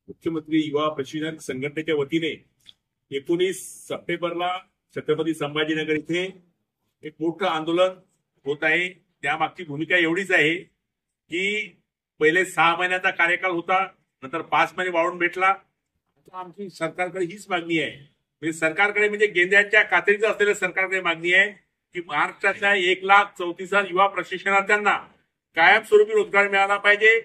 मुख्यमंत्री युवा प्रशिक्षण संघटनेच्या वतीने 19 सप्टेंबरला छत्रपती संभाजीनगर इथे एक मोठं आंदोलन होत आहे। त्यामागची भूमिका एवढीच आहे की पहिले 6 महिन्याचा कार्यकाल होता, नंतर 5 महिने वाढून भेटला। आता आमची सरकारकडे हीच मागणी आहे, म्हणजे सरकारकडे म्हणजे गेंद्याच्या कातडीचं असलेल्या सरकारकडे मागणी आहे की महाराष्ट्रातल्या 1,34,000 युवा प्रशिक्षणार्थ्यांना कायमस्वरूपी रोजगार मिळाला पाहिजे,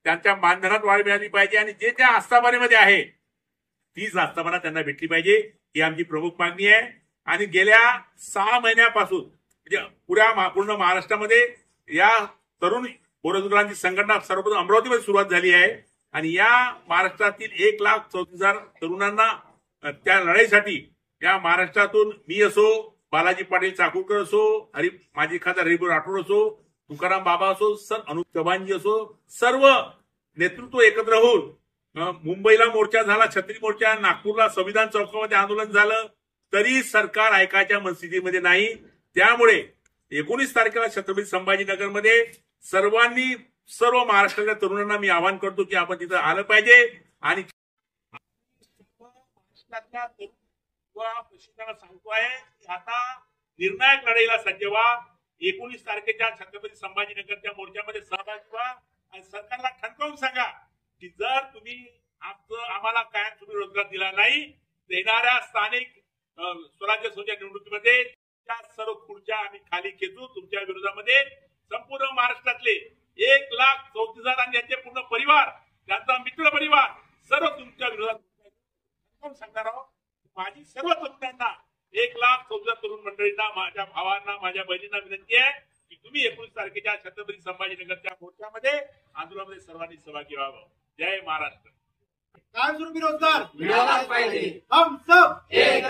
त्यांच्या मानधनात वाढ मिळाली पाहिजे आणि जे त्या आस्थापनेमध्ये आहे तीच आस्थापना त्यांना भेटली पाहिजे, ही आमची प्रमुख मागणी आहे। आणि गेल्या 6 महिन्यापासून म्हणजे पूर्ण महाराष्ट्रामध्ये या तरुण बेरोजगारांची संघटना सर्वप्रथम अमरावतीमध्ये सुरुवात झाली आहे आणि या महाराष्ट्रातील 1,34,000 तरुणांना त्या लढाईसाठी या महाराष्ट्रातून मी असो, बालाजी पाटील चाकूरकर असो, माजी खासदार हरिभाऊ राठोड असो, तुकाराम बाबा असो, अनुप चव्हाणजी असो, सर्व नेतृत्व एकत्र होऊन मुंबईला मोर्चा झाला, छत्री मोर्चा, नागपूरला संविधान चौकामध्ये आंदोलन झालं, तरी सरकार ऐकायच्या मनस्थितीमध्ये नाही। त्यामुळे 19 तारखेला छत्रपती संभाजीनगरमध्ये सर्व महाराष्ट्रातल्या तरुणांना मी आवाहन करतो की आपण तिथं आलं पाहिजे आणि महाराष्ट्रातल्या युवा प्रशिक्षणाला सांगतो आहे की आता निर्णायक लढाईला सज्ज व्हा। 19 तारखेच्या छत्रपती संभाजीनगरच्या मोर्चामध्ये सहभागी व्हा आणि सरकारला ठणकावून सांगा की जर तुम्ही आम्हाला कायमस्वरूपी रोजगार दिला नाही, येणाऱ्या स्थानिक स्वराज्य संस्थेच्या निवडणुकीमध्ये त्या सर्व खुर्च्या आम्ही खाली खेचू। तुमच्या विरोधामध्ये संपूर्ण महाराष्ट्रातले 1,34,000 आणि त्यांचे पूर्ण परिवार, त्यांचा मित्र परिवार सर्व तुमच्या विरोधात सांगणार आहोत। माझी सर्व तरुणांना 1,34,000 तरुण मंडळींना, माझ्या भावांना, माझ्या बहिणींना विनंती आहे की तुम्ही 19 तारखेच्या छत्रपती संभाजीनगरच्या मोर्चामध्ये आंदोलनामध्ये सर्वांनी सहभागी व्हावं। जय महाराष्ट्र। कायमस्वरूपी रोजगार मिळालाच पाहिजे। हम सब एक